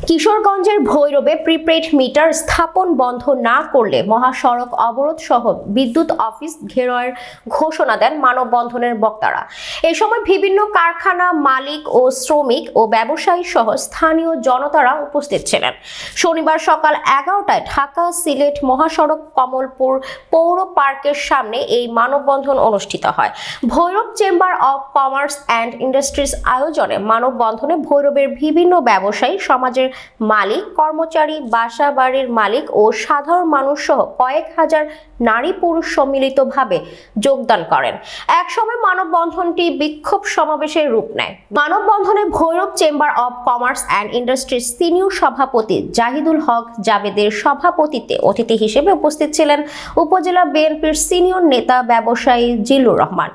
কিশোরগঞ্জের ভৈরবে prepaid meter স্থাপন বন্ধ না করলে মহাসড়ক অবরোধ সহ বিদ্যুৎ অফিস ঘেরাওয়ের ঘোষণা দেন মানববন্ধনের বক্তারা। এ সময় বিভিন্ন কারখানা মালিক ও শ্রমিক ও ব্যবসায়ী সহ স্থানীয় জনতারা উপস্থিত ছিলেন। শনিবার সকাল 11টায় ঢাকা সিলেট মহাসড়ক কমলপুর পৌর পার্কের সামনে এই মানববন্ধন অনুষ্ঠিত হয়। Bhairab chamber of commerce and industries আয়োজনে মানববন্ধনে ভৈরবের বিভিন্ন ব্যবসায়ী, সমাজের মালিক, কর্মচারী, বাসা বাড়ির মালিক ও সাধারণ মানুষ সহ কয়েক হাজার নারী পুরুষ সম্মিলিতভাবে যোগদান করেন। একসময় মানববন্ধনটি বিক্ষোভ সমাবেশের রূপ নেয়। মানববন্ধনে Bhairab chamber of commerce and industries senior সভাপতি জাহিদুল হক জাবেদের সভাপতিত্বে অতিথি হিসেবে উপস্থিত ছিলেন উপজেলা বিএনপির সিনিয়র নেতা ব্যবসায়ী জিল্লুর রহমান,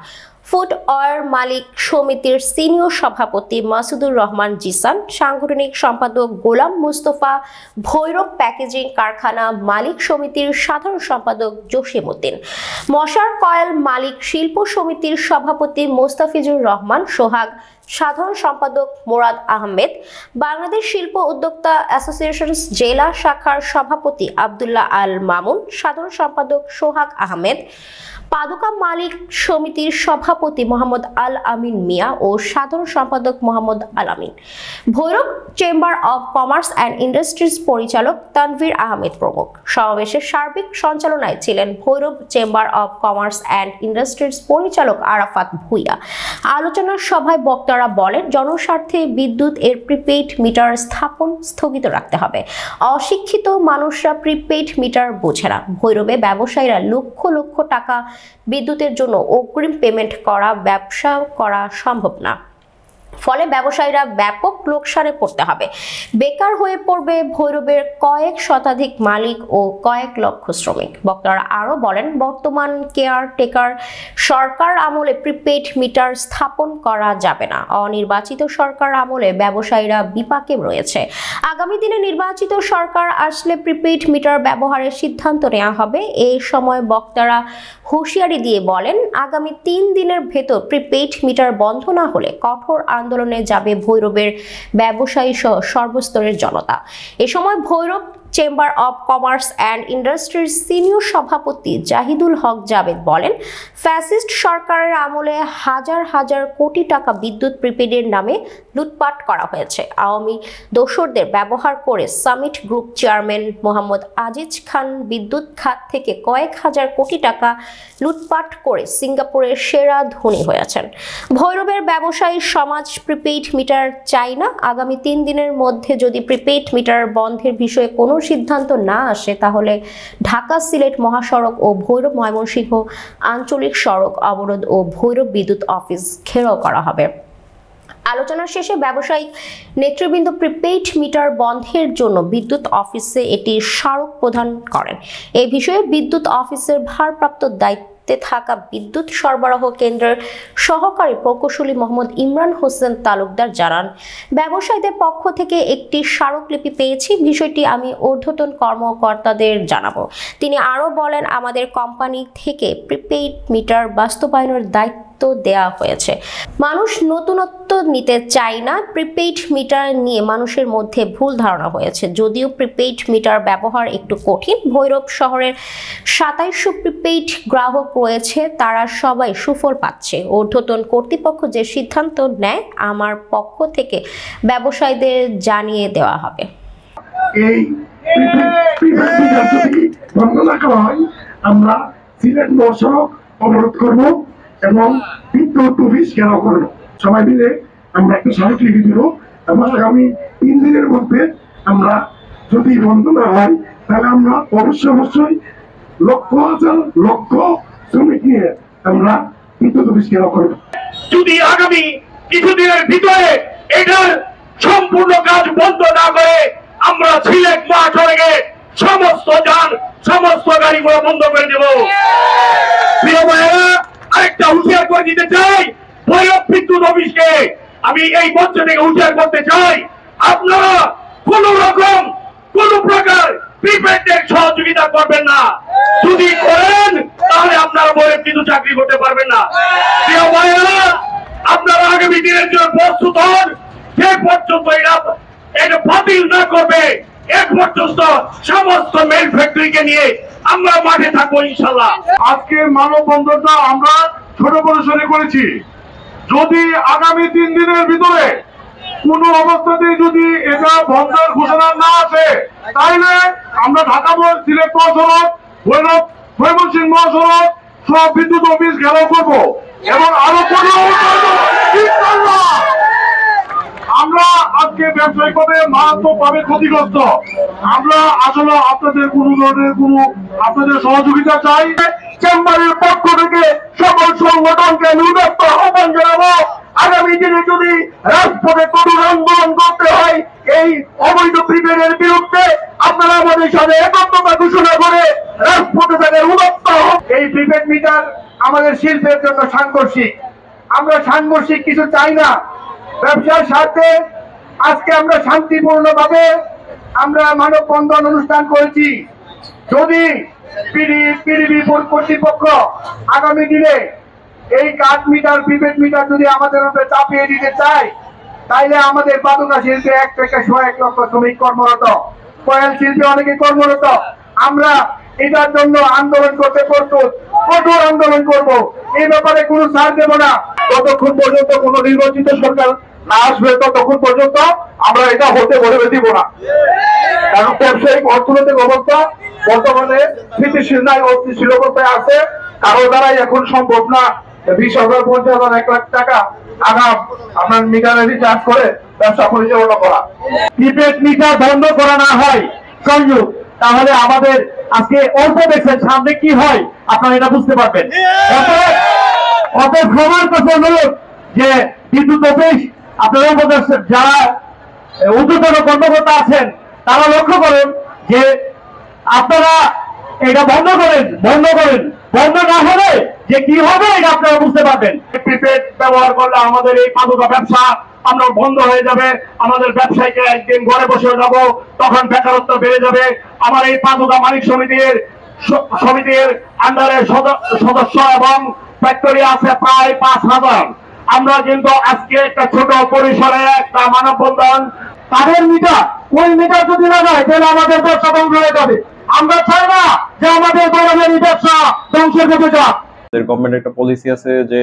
ফুড অয়েল মালিক সমিতির সিনিয়র সভাপতি মাসুদুর রহমান জিসান, সাংগঠনিক সম্পাদক গোলাম মুস্তফা, ভৈরব প্যাকেজিং কারখানা মালিক সমিতির সাধারণ সম্পাদক জসিম উদ্দিন, মশার কয়েল মালিক শিল্প সমিতির সভাপতি মোস্তাফিজুর রহমান সোহাগ, সাধারণ সম্পাদক মুরাদ আহমেদ, বাংলাদেশ শিল্প উদ্যোক্তা অ্যাসোসিয়েশন জেলা শাখার সভাপতি আব্দুল্লাহ আল মামুন, সাধারণ সম্পাদক সোহাগ আহমেদ, পাদুকা মালিক সমিতির সভাপতি মোহাম্মদ আল আমিন মিয়া ও সাধারণ সম্পাদক Mohammad Al Amin, Bhairab chamber of commerce and industries পরিচালক তানভীর আহমেদ প্রমুখ। সমাবেশের সার্বিক সঞ্চালনায় ছিলেন Bhairab chamber of commerce and industries পরিচালক আরাফাত ভুইয়া। আলোচনা সভায় বক্তারা বলেন, জনস্বার্থে বিদ্যুৎ এর প্রিপেইড মিটার স্থাপন স্থগিত রাখতে হবে। অশিক্ষিত মানুষরা প্রিপেইড মিটার বোঝে না। ভৈরবে ব্যবসায়ীরা লক্ষ লক্ষ টাকা বিদ্যুতের জন্য অগ্রিম পেমেন্ট করা ব্যবসা করা সম্ভব না। ফলে ব্যবসায়ীরা ব্যাপক লোকসানে পড়তে হবে। বেকার হয়ে পড়বে ভৈরবের কয়েক শতাধিক মালিক ও কয়েক লক্ষ শ্রমিক। বক্তারা আরও বলেন, বর্তমান কেয়ারটেকার সরকার আমলে প্রিপেইড মিটার স্থাপন করা যাবে না। অনির্বাচিত সরকার আমলে ব্যবসায়ীরা বিপাকে রয়েছে। আগামী দিনে নির্বাচিত সরকার আসলে প্রিপেইড মিটার ব্যবহারের সিদ্ধান্ত নেওয়া হবে। এই সময় বক্তারা হুঁশিয়ারি দিয়ে বলেন, আগামী 3 দিনের ভেতর প্রিপেইড মিটার বন্ধ না হলে কঠোর আন্দোলনে যাবে ভৈরবের ব্যবসায়ী সহ সর্বস্তরের জনতা। এ সময় Bhairab chamber of commerce and industries senior সভাপতি জাহিদুল হক জাবেদ বলেন, ফ্যাসিস্ট সরকারের আমলে হাজার হাজার কোটি টাকা বিদ্যুৎ প্রিপেডের নামে লুটপাট করা হয়েছে। আওয়ামী দোসরদের ব্যবহার করে summit group chairman Mohammad Aziz Khan বিদ্যুৎ খাত থেকে কয়েক হাজার কোটি টাকা লুটপাট করে সিঙ্গাপুরের সেরা ধনী হয়েছেন। ভৈরবের ব্যবসায়ী সমাজ প্রিপেইড মিটার চাই না। আগামী 3 দিনের মধ্যে যদি প্রিপেইড মিটার বন্ধের বিষয়ে কোনো সিদ্ধান্ত না আসে, তাহলে ঢাকা সিলেট মহাসড়ক ও ভৈরব ময়মনসিংহ আঞ্চলিক সড়ক অবরোধ ও ভৈরব বিদ্যুৎ অফিস ঘেরাও করা হবে। আলোচনার শেষে ব্যবসায়িক নেতৃবৃন্দ প্রিপেইড মিটার বন্ধের জন্য বিদ্যুৎ অফিসে এটি স্মারক প্রদান করেন। এই বিষয়ে বিদ্যুৎ অফিসের ভারপ্রাপ্ত দায়িত্বে থাকা বিদ্যুৎ সরবরাহ কেন্দ্রের সহকারী প্রকৌশলী মোহাম্মদ ইমরান হোসেন তালুকদার জানান, ব্যবসায়ীদের পক্ষ থেকে একটি স্মারকলিপি পেয়েছি। বিষয়টি আমি ঊর্ধ্বতন কর্মকর্তাদের জানাবো। তিনি আরও বলেন, আমাদের কোম্পানি থেকে প্রিপেইড মিটার বাস্তবায়নের দায়িত্ব দেয়া হয়েছে। মানুষ নতুনত্ব নিতে চায় না। প্রিপেইড মিটার নিয়ে মানুষের মধ্যে ভুল ধারণা হয়েছে। যদিও প্রিপেইড মিটার ব্যবহার একটু কঠিন, ভৈরব শহরের 2700 প্রিপেইড গ্রাহক রয়েছে, তারা সবাই সুফল পাচ্ছে। ঊর্ধ্বতন কর্তৃপক্ষ যে সিদ্ধান্ত নেয় আমার পক্ষ থেকে ব্যবসায়ীদের জানিয়ে দেওয়া হবে। এই প্রিপেইড মিটার যদি বন্ধ না করা হয়, আমরা সিলেট মহাসড়ক অবরোধ করব এবং বিদ্যুৎ অফিস ঘেরাও করবো। সবাই মিলে আমরা একটা স্মারকলিপি দিব এবং আগামী 3 দিনের মধ্যে আমরা যদি বন্ধ না হয়, তাহলে আমরা অবশ্যই লক্ষ হাজার লক্ষ শ্রমিক নিয়ে আমরা বিদ্যুৎ অফিস ঘেরাও করবো। যদি আগামী কিছুদিনের ভিতরে এটার সম্পূর্ণ কাজ বন্ধ না করে আমরা সিলেট মহাসড়কে সমস্ত গাড়িগুলো বন্ধ করে দেব। প্রিয় ভাইয়েরা, আরেকটা হুঁশিয়ার করে দিতে চাই ভৈরব বিদ্যুৎ অফিসকে। আমি এই মঞ্চ থেকে হুঁশিয়ার করতে চাই, আপনারা কোন রকম কোন প্রকার প্রিপেইডের সহযোগিতা করবেন না। যদি করেন তাহলে আপনারা ভৈরব বিদ্যুৎ চাকরি করতে পারবেন না। প্রিয় ভাইয়েরা, আপনারা আগামী দিনের জন্য প্রস্তুত হন। যে পর্যন্ত এরা এটা বাতিল না করবে এক পর্যন্ত সমস্ত মেল ফ্যাক্টরিকে নিয়ে আমরা মাঠে থাকবো ইনশাল্লাহ। আজকে মানববন্ধনটা আমরা ছোট পরিসরে করেছি। যদি আগামী 3 দিনের ভিতরে কোন অবস্থাতেই যদি এটা বন্ধের ঘোষণা না আসে, তাইলে আমরা ঢাকা সিলেট মহাসড়ক, ময়মনসিংহ মহাসড়ক, সব বিদ্যুৎ অফিস ঘেরাও করবো এবং আরো আমরা আজকে ব্যবসায়িকভাবে মারাত্মকভাবে ক্ষতিগ্রস্ত। আমরা আসলে আপনাদের কোনো ধরনের আপনাদের সহযোগিতা চাই। চেম্বারের পক্ষ থেকে সকল সংগঠনকে নিরুদ্দেশ আহ্বান জানাবো, আগামী দিনে যদি রাজপথে কঠোর আন্দোলন করতে হয় এই অবৈধ প্রিপেডের বিরুদ্ধে, আপনারা আমাদের সাথে একত্রতা ঘোষণা করে রাজপথে তাদের উন্নত। এই প্রিপেড মিটার আমাদের শিল্পের জন্য সাংঘর্ষিক। আমরা সাংঘর্ষিক কিছু চাই না। ব্যবসার স্বার্থে আজকে আমরা শান্তিপূর্ণভাবে আমরা মানববন্ধন অনুষ্ঠান করেছি। যদি পিডিবি কর্তৃপক্ষ আগামী দিনে এই কাঠ মিটার, প্রিপেড মিটার যদি আমাদের উপরে চাপিয়ে দিতে চায়, তাইলে আমাদের পাদুকা শিল্পে 1 থেকে 100 লক্ষ শ্রমিক কর্মরত, কয়েল শিল্পে অনেকে কর্মরত। আমরা এটার জন্য আন্দোলন করতে প্রস্তুত, কঠোর আন্দোলন করব। এই ব্যাপারে কোনো ছাড় দেব না। ততক্ষণ পর্যন্ত কোন নির্বাচিত সরকার না আসবে, ততক্ষণ পর্যন্ত আমরা এটা হতে বলে দিব না। কারণ ব্যবসায়িক অর্থনৈতিক অবস্থা বর্তমানে স্থিতিশীল নাই, অস্থিতিশীল অবস্থায় আছে। কারো দ্বারাই এখন সম্ভব না 20,000, 50,000, 1 লাখ টাকা আগাম আপনার মিটারে রিচার্জ করে ব্যবসা পরিচালনা করা। প্রিপেড মিটার বন্ধ করা না হয় সংযোগ, তাহলে আমাদের আজকে অল্প দেখছেন, সামনে কি হয় আপনারা এটা বুঝতে পারবেন। অতএব সবার কাছে অনুরোধ যে বিদ্যুৎ অফিস, আপনারা যারা ঊর্ধ্বতন কর্মকর্তা আছেন তারা লক্ষ্য করেন যে আপনারা এটা বন্ধ করেন। বন্ধ না হলে যে কি হবে এটা আপনারা বুঝতে পারবেন। প্রিপেড ব্যবহার করলে আমাদের এই পাদুকা ব্যবসা আমরা বন্ধ হয়ে যাবে। আমাদের ব্যবসায়ীকে একদিন ঘরে বসে যাব, তখন বেকারত্ব বেড়ে যাবে। আমার এই পাদুকা মালিক সমিতির আন্ডারে সদস্য এবং ফ্যাক্টরি আছে প্রায় 5,000। আমরা কিন্তু আজকে একটা ছোট পরিসরে একটা মানববন্ধন, তাদের মিটার ওই মিটার যদি না যায় তাহলে আমাদের ব্যবসা ধ্বংস হয়ে যাবে। আমরা চাই না যে আমাদের বড়দের ব্যবসা ধ্বংস হতে যাক। গভর্নমেন্ট একটা পলিসি আছে যে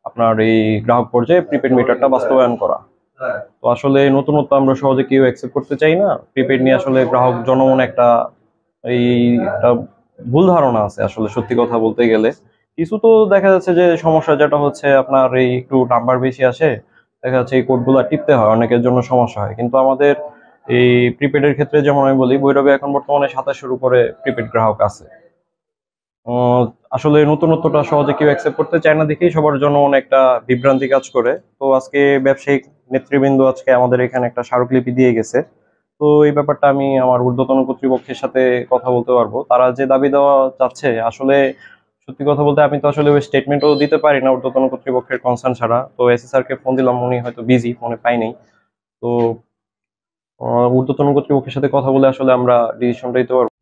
আপনার এই গ্রাহক পর্যায়ে প্রিপেড মিটারটা বাস্তবায়ন করা। তো আসলে নতুনত্ব আমরা সহজে কেউ অ্যাকসেপ্ট করতে চাই না। প্রিপেড নিয়ে আসলে গ্রাহক জনমনে একটা ভুল ধারণা আছে। আসলে সত্যি কথা বলতে গেলে কিছু তো দেখা যাচ্ছে যে সমস্যা যেটা হচ্ছে আপনার এই একটু নাম্বার বেশি আসে, দেখা যাচ্ছে এই কোডগুলো টিপতে হয়, অনেকের জন্য সমস্যা হয়। কিন্তু আমাদের এই প্রিপেডের ক্ষেত্রে যেমন আমি বলি, ভৈরবে এখন বর্তমানে 27-এর উপরে প্রিপেড গ্রাহক আছে। আসলে নতুনত্বটা সহজে কেউ অ্যাকসেপ্ট করতে চায় না দেখেই সবার জন্য অনেকটা বিভ্রান্তি কাজ করে। তো আজকে ব্যবসায়িক নেতৃবৃন্দ আজকে আমাদের এখানে একটা স্মারকলিপি দিয়ে গেছে। তো এই ব্যাপারটা আমি আমার ঊর্ধ্বতন কর্তৃপক্ষের সাথে কথা বলতে পারবো। তারা যে দাবি দেওয়া চাচ্ছে, আসলে সত্যি কথা বলতে আমি তো আসলে ওই স্টেটমেন্টও দিতে পারি না ঊর্ধ্বতন কর্তৃপক্ষের কনসার্ন ছাড়া। তো এসি স্যারকে ফোন দিলাম, উনি হয়তো বিজি, ফোনে পাইনি। তো ঊর্ধ্বতন কর্তৃপক্ষের সাথে কথা বলে আসলে আমরা ডিসিশনটা দিতে পারবো।